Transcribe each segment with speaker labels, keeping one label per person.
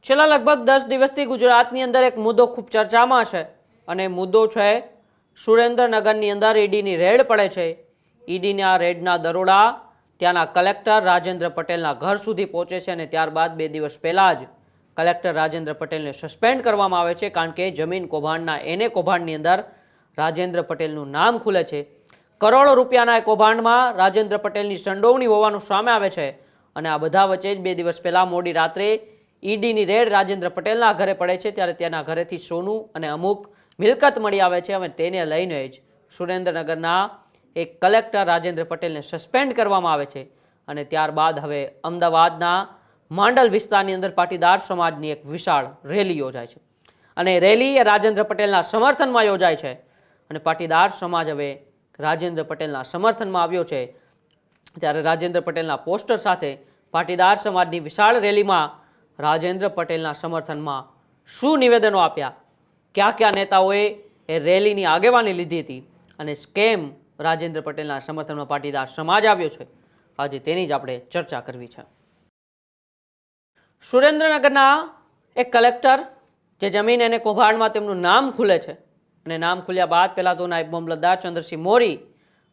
Speaker 1: છેલ્લા લગભગ 10 દિવસથી ગુજરાતની અંદર એક મુદ્દો ખૂબ ચર્ચામાં છે અને મુદ્દો છે સુરેન્દ્રનગરની અંદર ઈડીની રેડ પડે છે. ઈડીના રેડના દરોડા ત્યાંના કલેક્ટર રાજેન્દ્ર પટેલના ઘર સુધી પહોંચે છે અને ત્યારબાદ 2 દિવસ પહેલાં જ કલેક્ટર રાજેન્દ્ર પટેલને સસ્પેન્ડ કરવામાં આવે છે, કારણ કે જમીન કૌભાંડના એને કૌભાંડની અંદર રાજેન્દ્ર પટેલનું નામ ખુલે છે. કરોડો રૂપિયાના એ કૌભાંડમાં રાજેન્દ્ર પટેલની સંડોવણી હોવાનું સામે આવે છે અને આ બધા વચ્ચે જ 2 દિવસ પહેલાં મોડી રાત્રે ઈડીની રેડ રાજેન્દ્ર પટેલના ઘરે પડે છે. ત્યારે તેના ઘરેથી સોનું અને અમુક મિલકત મળી આવે છે અને તેને લઈને જ સુરેન્દ્રનગરના એક કલેક્ટર રાજેન્દ્ર પટેલને સસ્પેન્ડ કરવામાં આવે છે. અને ત્યારબાદ હવે અમદાવાદના માંડલ વિસ્તારની અંદર પાટીદાર સમાજની એક વિશાળ રેલી યોજાય છે અને રેલી એ રાજેન્દ્ર પટેલના સમર્થનમાં યોજાય છે અને પાટીદાર સમાજ હવે રાજેન્દ્ર પટેલના સમર્થનમાં આવ્યો છે. ત્યારે રાજેન્દ્ર પટેલના પોસ્ટર સાથે પાટીદાર સમાજની વિશાળ રેલીમાં રાજેન્દ્ર પટેલના સમર્થનમાં શું નિવેદનો આપ્યા, કયા કયા નેતાઓએ એ રેલીની આગેવાની લીધી હતી અને કેમ રાજેન્દ્ર પટેલના સમર્થનમાં પાટીદાર સમાજ આવ્યો છે, આજે તેની જ આપણે ચર્ચા કરવી છે. સુરેન્દ્રનગરના એક કલેક્ટર જે જમીન અને કૌભાંડમાં તેમનું નામ ખુલે છે અને નામ ખુલ્યા બાદ પહેલાં તો નાયબ મામલતદાર ચંદ્રસિંહ મોરી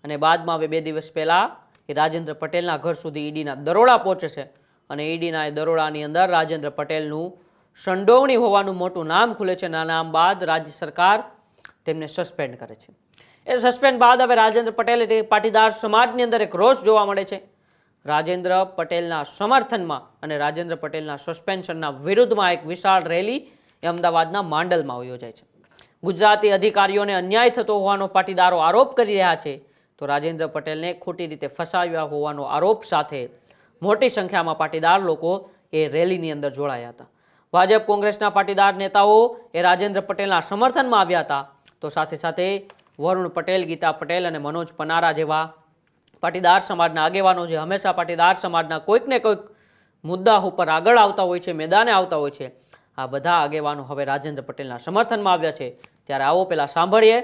Speaker 1: અને બાદમાં હવે 2 દિવસ પહેલાં એ રાજેન્દ્ર પટેલના ઘર સુધી ઈડીના દરોડા પહોંચે છે અને ઈડીના એ દરોડાની અંદર રાજેન્દ્ર પટેલનું સંડોવણી હોવાનું મોટું નામ ખુલે છે. આ નામ બાદ રાજ્ય સરકાર તેમને સસ્પેન્ડ કરે છે. એ સસ્પેન્ડ બાદ હવે રાજેન્દ્ર પટેલ એટલે પાટીદાર સમાજની અંદર એક રોષ જોવા મળે છે. રાજેન્દ્ર પટેલના સમર્થનમાં અને રાજેન્દ્ર પટેલના સસ્પેન્શનના વિરુદ્ધમાં એક વિશાળ રેલી એ અમદાવાદના માંડલમાં યોજાય છે. ગુજરાતી અધિકારીઓને અન્યાય થતો હોવાનો પાટીદારો આરોપ કરી રહ્યા છે, તો રાજેન્દ્ર પટેલને ખોટી રીતે ફસાવ્યા હોવાનો આરોપ સાથે મોટી સંખ્યામાં પાટીદાર લોકો એ રેલીની અંદર જોડાયા હતા. ભાજપ કોંગ્રેસના પાટીદાર નેતાઓ એ રાજેન્દ્ર પટેલના સમર્થનમાં આવ્યા હતા, તો સાથે સાથે વરુણ પટેલ, ગીતા પટેલ અને મનોજ પનારા જેવા પાટીદાર સમાજના આગેવાનો જે હંમેશા પાટીદાર સમાજના કોઈક ને કોઈક મુદ્દા ઉપર આગળ આવતા હોય છે, મેદાને આવતા હોય છે, આ બધા આગેવાનો હવે રાજેન્દ્ર પટેલના સમર્થનમાં આવ્યા છે. ત્યારે આવો પહેલા સાંભળીએ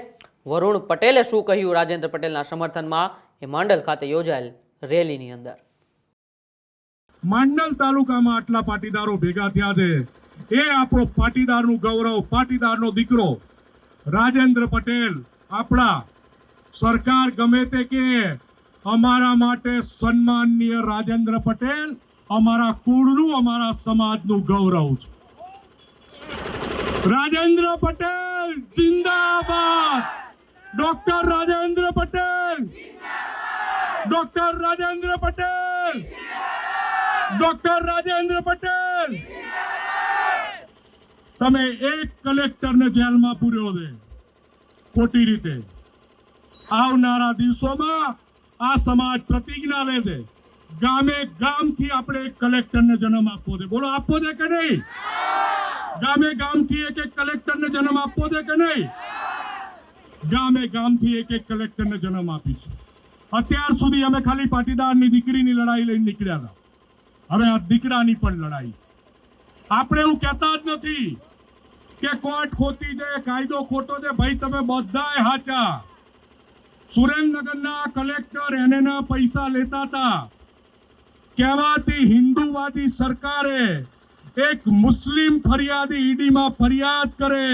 Speaker 1: વરુણ પટેલે શું કહ્યું રાજેન્દ્ર પટેલના સમર્થનમાં એ માંડલ ખાતે યોજાયેલ રેલીની અંદર.
Speaker 2: માંડલ તાલુકામાં આટલા પાટીદારો ભેગા થયા છે, એ આપણો પાટીદારનું ગૌરવ, પાટીદારનો દીકરો રાજેન્દ્ર પટેલ. આપણા સરકાર ગમે તે કે અમારા માટે સન્માનનીય રાજેન્દ્ર પટેલ અમારા કુળનું, અમારા સમાજનું ગૌરવ છે. રાજેન્દ્ર પટેલ જિંદાબાદ. Doctor Rajendra Patel, doctor Rajendra Patel, doctor Rajendra Patel. તમે એક કલેક્ટરને જેલમાં પૂર્યો છે ખોટી રીતે. આવનારા દિવસોમાં આ સમાજ પ્રતિજ્ઞા લે છે, ગામે ગામથી આપણે એક કલેક્ટરને જન્મ આપવો છે. બોલો, આપવો છે કે નહીં? ગામે ગામથી એક કલેક્ટરને જન્મ આપવો છે કે નહીં? ગામે ગામથી એક કલેક્ટરને જન્મ આપીશું. અત્યાર સુધી અમે ખાલી પાટીદારની દીકરીની લડાઈ લઈને નીકળ્યા હતા, હવે આ દીકરાની પણ લડાઈ. આપણે એવું કહેતા જ નથી કે કોર્ટ ખોટી છે, કાયદો ખોટો છે. ભાઈ, તમે બધાય હાચા. સુરેન્દ્રનગરના કલેક્ટર એના પૈસા લેતા હતા. કહેવાતી હિન્દુવાદી સરકારે એક મુસ્લિમ ફરિયાદી ઈડીમાં ફરિયાદ કરે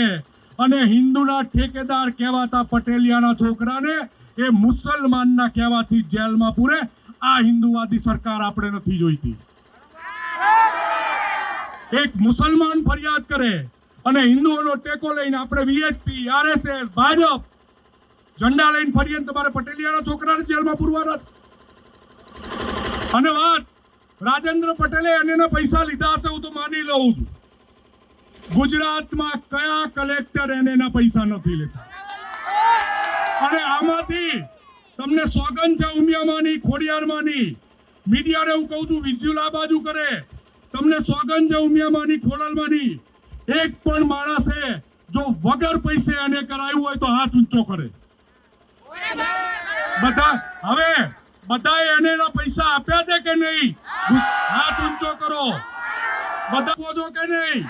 Speaker 2: અને હિન્દુના ઠેકેદાર કહેવાતા પટેલિયાના છોકરાને એ મુસલમાનના કહેવાથી જેલમાં પૂરે. આ હિન્દુવાદી સરકાર આપણે નથી જોઈતી. એક મુસલમાન ફરિયાદ કરે અને હિન્દુઓનો ટેકો લઈને આપણે વીએચપી, આરએસએસ, ભાજપ ઝંડા લઈને ફરીએ, તમારે પટેલિયાના છોકરાને જેલમાં પૂરવાના. અને વાત રાજેન્દ્ર પટેલે એને પૈસા લીધા હશે, હું તો માની લઉં છું. ગુજરાતમાં કયા કલેક્ટર એના પૈસા નથી લેતા? અને આમાંથી તમને સોગંદ છે ઉમિયામાંની, ખોડિયારમાંની. મીડિયાને હું કહું છું, વિઝ્યુઅલ આ બાજુ કરે. તમને સોગંદ છે ઉમિયામાંની, ખોડલમાંની. એક પણ માણસે જો વગર પૈસે એને કરાયું હોય તો હાથ ઊંચો કરે. બધા હવે બધાએ એને પૈસા આપ્યા છે કે નહીં? હાથ ઊંચો કરો. બધા બોજો કે નહીં?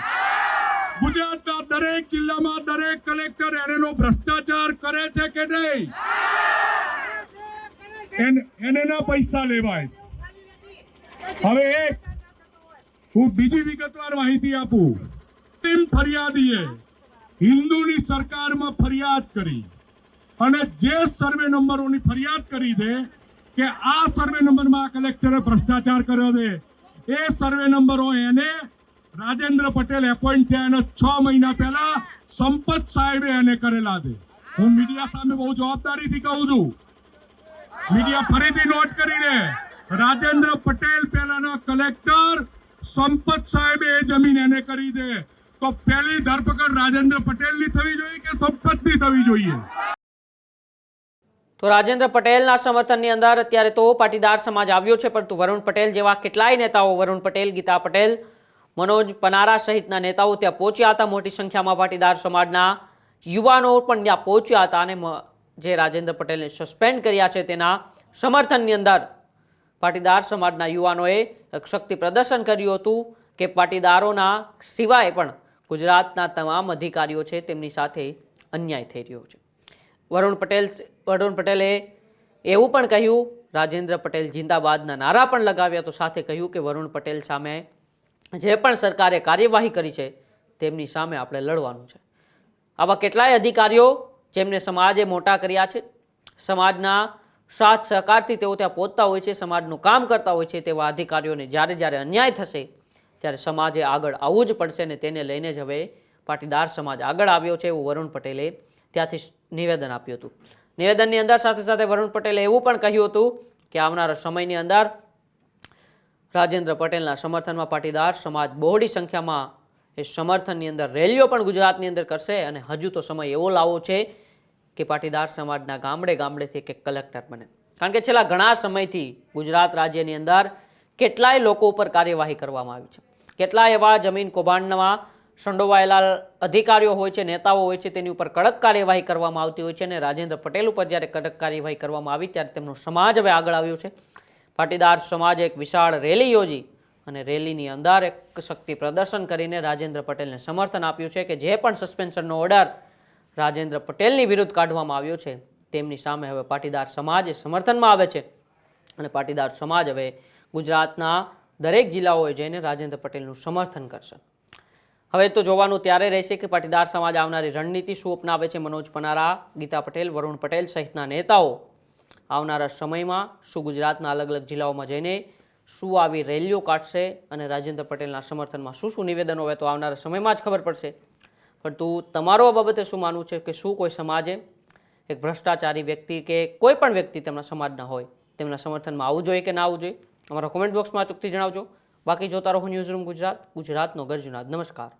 Speaker 2: ગુજરાતના દરેક જિલ્લામાં દરેક કલેક્ટર એનો ભ્રષ્ટાચાર કરે છે કે નહીં? એના પૈસા લેવાય. હવે હું બીજી વિગતવાર માહિતી આપું. તેમ ફરિયાદીએ હિન્દુની સરકારમાં ફરિયાદ કરી અને જે સર્વે નંબરોની ફરિયાદ કરી છે કે આ સર્વે નંબરમાં કલેક્ટરે ભ્રષ્ટાચાર કર્યો છે, એ સર્વે નંબરો એને રાજેન્દ્ર પટેલ એપોઇન્ટ થયા અને 6 મહિના પહેલા સંપત સાહેબે એને કરેલા છે. હું મીડિયા સામે બહુ જવાબદારીથી કહું છું, મીડિયા ફરીથી નોટ કરી લે, રાજેન્દ્ર પટેલ પહેલાના કલેક્ટર સંપત સાહેબે એ જમીન એને કરી દે, તો પહેલી ધરપકડ રાજેન્દ્ર પટેલની થવી જોઈએ કે સંપતની થવી જોઈએ?
Speaker 1: તો રાજેન્દ્ર પટેલના સમર્થનની અંદર અત્યારે તો પાટીદાર સમાજ આવ્યો છે, પરંતુ વરુણ પટેલ જેવા કેટલાય નેતાઓ, વરુણ પટેલ, ગીતા પટેલ, મનોજ પનારા સહિતના નેતાઓ ત્યાં પહોંચ્યા હતા. મોટી સંખ્યામાં પાટીદાર સમાજના યુવાનો પણ ત્યાં પહોંચ્યા હતા અને જે રાજેન્દ્ર પટેલને સસ્પેન્ડ કર્યા છે તેના સમર્થનની અંદર પાટીદાર સમાજના યુવાનોએ એક શક્તિ પ્રદર્શન કર્યું હતું કે પાટીદારોના સિવાય પણ ગુજરાતના તમામ અધિકારીઓ છે તેમની સાથે અન્યાય થઈ રહ્યો છે. વરુણ પટેલે એવું પણ કહ્યું, રાજેન્દ્ર પટેલ જિંદાબાદના નારા પણ લગાવ્યા, તો સાથે કહ્યું કે વરુણ પટેલ સામે જે પણ સરકારે કાર્યવાહી કરી છે તેમની સામે આપણે લડવાનું છે. આવા કેટલાય અધિકારીઓ જેમને સમાજે મોટા કર્યા છે, સમાજના સાથ સહકારથી તેઓ ત્યાં પહોંચતા હોય છે, સમાજનું કામ કરતા હોય છે, તેવા અધિકારીઓને જ્યારે અન્યાય થશે ત્યારે સમાજે આગળ આવવું જ પડશે અને તેને લઈને જ હવે પાટીદાર સમાજ આગળ આવ્યો છે એવું વરુણ પટેલે ત્યાંથી નિવેદન આપ્યું હતું. નિવેદનની અંદર સાથે વરુણ પટેલે એવું પણ કહ્યું હતું કે આવનારા સમયની અંદર રાજેન્દ્ર પટેલના સમર્થનમાં પાટીદાર સમાજ બહોળી સંખ્યામાં એ સમર્થનની અંદર રેલીઓ પણ ગુજરાતની અંદર કરશે અને હજુ તો સમય એવો લાવવો છે કે પાટીદાર સમાજના ગામડે ગામડેથી એક કલેક્ટર બને. કારણ કે છેલ્લા ઘણા સમયથી ગુજરાત રાજ્યની અંદર કેટલાય લોકો ઉપર કાર્યવાહી કરવામાં આવી છે, કેટલાય એવા જમીન કૌભાંડમાં સંડોવાયેલા અધિકારીઓ હોય છે, નેતાઓ હોય છે, તેની ઉપર કડક કાર્યવાહી કરવામાં આવતી હોય છે અને રાજેન્દ્ર પટેલ ઉપર જ્યારે કડક કાર્યવાહી કરવામાં આવી ત્યારે તેમનો સમાજ હવે આગળ આવ્યો છે. પાટીદાર સમાજે એક વિશાળ રેલી યોજી અને રેલીની અંદર એક શક્તિ પ્રદર્શન કરીને રાજેન્દ્ર પટેલને સમર્થન આપ્યું છે કે જે પણ સસ્પેન્શનનો ઓર્ડર રાજેન્દ્ર પટેલની વિરુદ્ધ કાઢવામાં આવ્યો છે તેમની સામે હવે પાટીદાર સમાજ સમર્થનમાં આવે છે અને પાટીદાર સમાજ હવે ગુજરાતના દરેક જિલ્લાઓએ જઈને રાજેન્દ્ર પટેલનું સમર્થન કરશે. હવે તો જોવાનું ત્યારે રહેશે કે પાટીદાર સમાજ આવનારી રણનીતિ શું અપનાવે છે. મનોજ પનારા, ગીતા પટેલ, વરુણ પટેલ સહિતના નેતાઓ આવનારા સમયમાં શું ગુજરાતના અલગ અલગ જિલ્લાઓમાં જઈને શું આવી રેલીઓ કાઢશે અને રાજેન્દ્ર પટેલના સમર્થનમાં શું નિવેદનો હોય તો આવનારા સમયમાં જ ખબર પડશે. પરંતુ તમારો આ બાબતે શું માનવું છે કે શું કોઈ સમાજે એક ભ્રષ્ટાચારી વ્યક્તિ કે કોઈ પણ વ્યક્તિ તેમના સમાજના હોય તેમના સમર્થનમાં આવવું જોઈએ કે ના આવવું જોઈએ? અમારા કોમેન્ટ બોક્સમાં ચોક્કસથી જણાવજો. બાકી જોતા રહો ન્યૂઝરૂમ ગુજરાત, ગુજરાતનો ગર્જનાદ. નમસ્કાર.